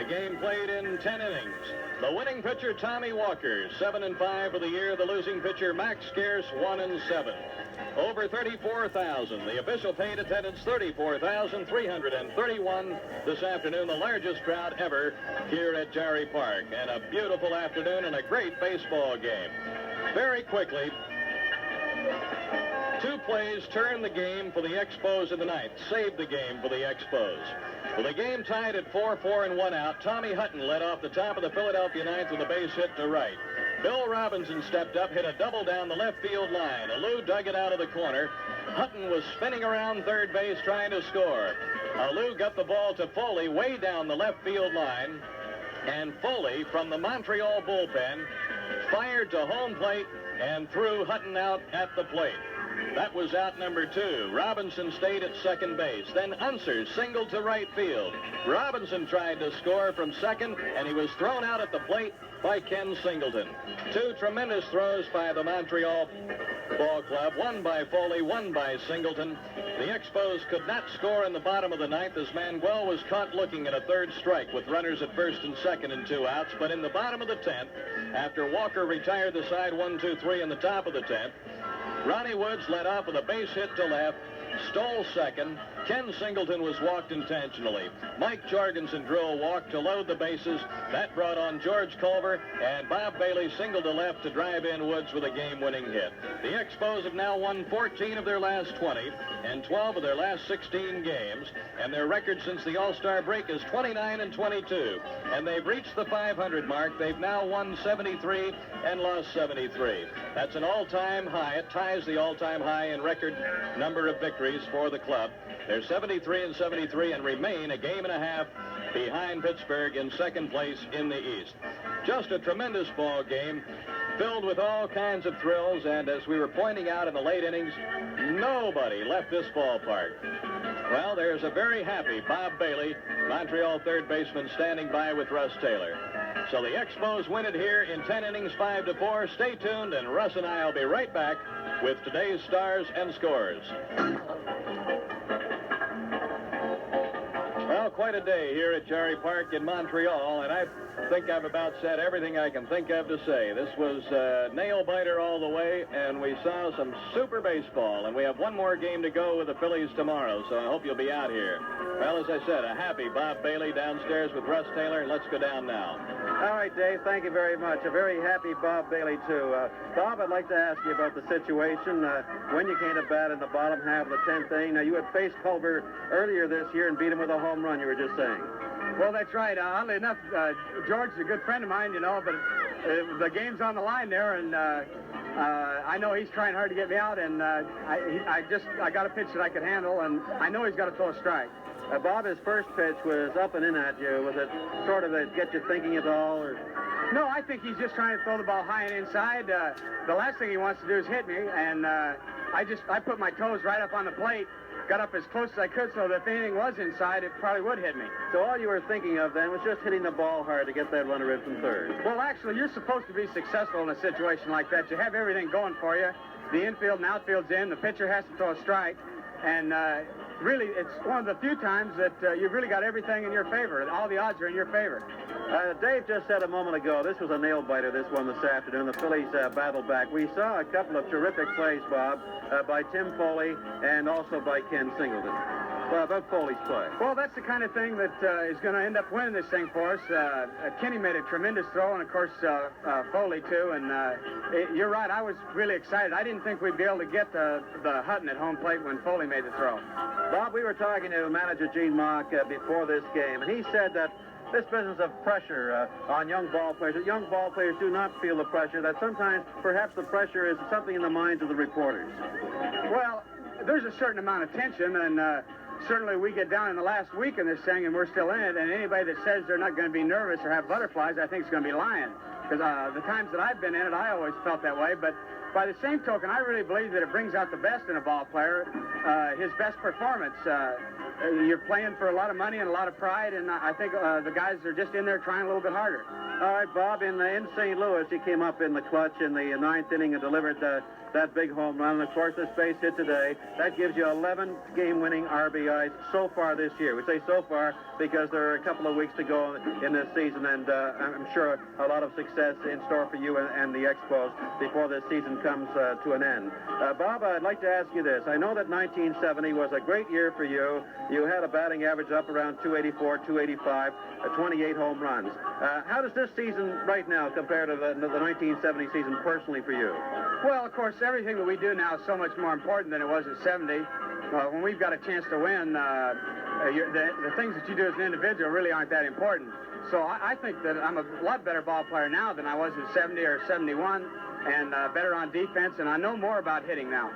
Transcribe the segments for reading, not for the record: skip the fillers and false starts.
game played in 10 innings. The winning pitcher, Tommy Walker, 7-5 for the year. The losing pitcher, Max Scarce, 1-7. Over 34,000. The official paid attendance, 34,331 this afternoon. The largest crowd ever here at Jarry Park. And a beautiful afternoon and a great baseball game. Very quickly, two plays turned the game for the Expos in the ninth. Saved the game for the Expos. With the game tied at 4-4 and 1 out, Tommy Hutton led off the top of the Philadelphia ninth with a base hit to right. Bill Robinson stepped up, hit a double down the left field line. Alou dug it out of the corner. Hutton was spinning around third base trying to score. Alou got the ball to Foley way down the left field line. And Foley, from the Montreal bullpen, fired to home plate and threw Hutton out at the plate. That was out number 2. Robinson stayed at second base. Then Unser singled to right field. Robinson tried to score from second, and he was thrown out at the plate by Ken Singleton. Two tremendous throws by the Montreal ball club, one by Foley, one by Singleton. The Expos could not score in the bottom of the ninth as Manuel was caught looking at a third strike with runners at first and second and 2 outs. But in the bottom of the 10th, after Walker retired the side 1-2-3 in the top of the 10th, Ronnie Woods led off with a base hit to left, stole second. Ken Singleton was walked intentionally. Mike Jorgensen drew a walk to load the bases. That brought on George Culver, and Bob Bailey singled to left to drive in Woods with a game-winning hit. The Expos have now won 14 of their last 20 and 12 of their last 16 games, and their record since the All-Star break is 29-22. And they've reached the 500 mark. They've now won 73 and lost 73. That's an all-time high. It ties the all-time high in record number of victories for the club. They're 73-73 and remain a game and a half behind Pittsburgh in second place in the East. Just a tremendous ball game filled with all kinds of thrills, and as we were pointing out in the late innings, nobody left this ballpark. Well, there's a very happy Bob Bailey, Montreal third baseman, standing by with Russ Taylor. So the Expos win it here in 10 innings, 5-4. Stay tuned, and Russ and I will be right back with today's stars and scores. Well, quite a day here at Jarry Park in Montreal, and I think I've about said everything I can think of to say. This was nail-biter all the way, and we saw some super baseball, and we have one more game to go with the Phillies tomorrow, so I hope you'll be out here. Well, as I said, a happy Bob Bailey downstairs with Russ Taylor, and let's go down now. All right, Dave, thank you very much. A very happy Bob Bailey, too. Bob, I'd like to ask you about the situation when you came to bat in the bottom half of the 10th inning. Now, you had faced Culver earlier this year and beat him with a home run, you were just saying. Well, that's right. Oddly enough, George's a good friend of mine, you know, but the game's on the line there, and I know he's trying hard to get me out, and I got a pitch that I could handle, and I know he's got to throw a strike. Bob, his first pitch was up and in at you. Was it sort of to get you thinking at all? Or? No, I think he's just trying to throw the ball high and inside. The last thing he wants to do is hit me, and I put my toes right up on the plate, got up as close as I could so that if anything was inside, it probably would hit me. So all you were thinking of then was just hitting the ball hard to get that runner in from third. Well, actually, you're supposed to be successful in a situation like that. You have everything going for you. The infield and outfield's in. The pitcher has to throw a strike, and really, it's one of the few times that you've really got everything in your favor. All the odds are in your favor. Dave just said a moment ago, this was a nail-biter, this one this afternoon. The Phillies battled back. We saw a couple of terrific plays, Bob, by Tim Foley and also by Ken Singleton. About Foley's play. Well, that's the kind of thing that is going to end up winning this thing for us. Kenny made a tremendous throw, and, of course, Foley, too. And you're right, I was really excited. I didn't think we'd be able to get the Hutton at home plate when Foley made the throw. Bob, we were talking to manager Gene Mock before this game, and he said that this business of pressure on young ball players, that young ball players do not feel the pressure, that sometimes perhaps the pressure is something in the minds of the reporters. Well, there's a certain amount of tension, and certainly we get down in the last week in this thing and we're still in it, and anybody that says they're not going to be nervous or have butterflies, I think is going to be lying. Because the times that I've been in it, I always felt that way. But by the same token, I really believe that it brings out the best in a ball player, his best performance. you're playing for a lot of money and a lot of pride, and I think the guys are just in there trying a little bit harder. All right, Bob, in St. Louis, he came up in the clutch in the ninth inning and delivered that big home run. And, of course, this base hit today. That gives you 11 game-winning RBIs so far this year. We say so far because there are a couple of weeks to go in this season, and I'm sure a lot of success in store for you and the Expos before this season comes to an end. Bob, I'd like to ask you this. I know that 1970 was a great year for you. You had a batting average up around 284, 285, 28 home runs. How does this season right now compare to the 1970 season personally for you? Well, of course, everything that we do now is so much more important than it was in 70. When we've got a chance to win, the things that you do as an individual really aren't that important. So I think that I'm a lot better ball player now than I was in 70 or 71, and better on defense, and I know more about hitting now.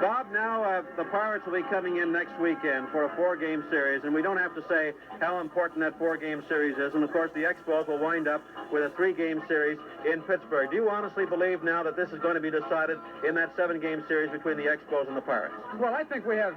Bob, now the Pirates will be coming in next weekend for a 4-game series, and we don't have to say how important that 4-game series is. And, of course, the Expos will wind up with a 3-game series in Pittsburgh. Do you honestly believe now that this is going to be decided in that 7-game series between the Expos and the Pirates? Well, I think we have,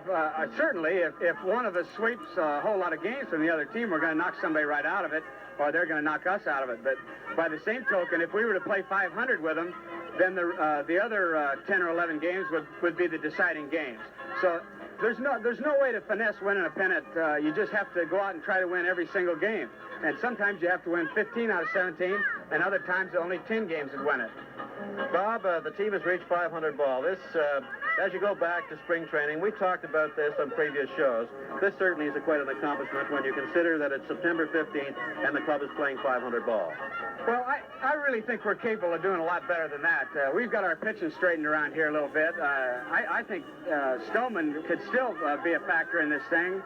certainly, if one of us sweeps a whole lot of games from the other team, we're going to knock somebody right out of it, or they're going to knock us out of it. But by the same token, if we were to play 500 with them, then the other 10 or 11 games would be the deciding games. So there's no way to finesse winning a pennant. You just have to go out and try to win every single game. And sometimes you have to win 15 out of 17, and other times only 10 games would win it. Bob, the team has reached 500 ball. This, as you go back to spring training, we talked about this on previous shows. This certainly is quite an accomplishment when you consider that it's September 15th and the club is playing 500 ball. Well, I really think we're capable of doing a lot better than that. We've got our pitching straightened around here a little bit. I think Stoneman could still be a factor in this thing.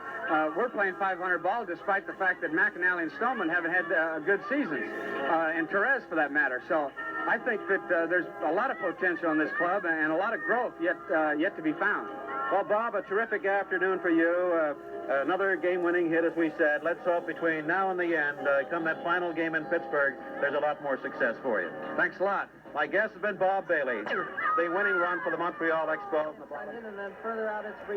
We're playing 500 ball despite the fact that McAnally and Stoneman haven't had good seasons, and Torres for that matter. So I think that there's a lot of potential in this club and a lot of growth yet to be found. Well, Bob, a terrific afternoon for you. Another game-winning hit, as we said. Let's hope between now and the end, come that final game in Pittsburgh, there's a lot more success for you. Thanks a lot. My guest has been Bob Bailey, the winning run for the Montreal Expos. And then further out, it's free.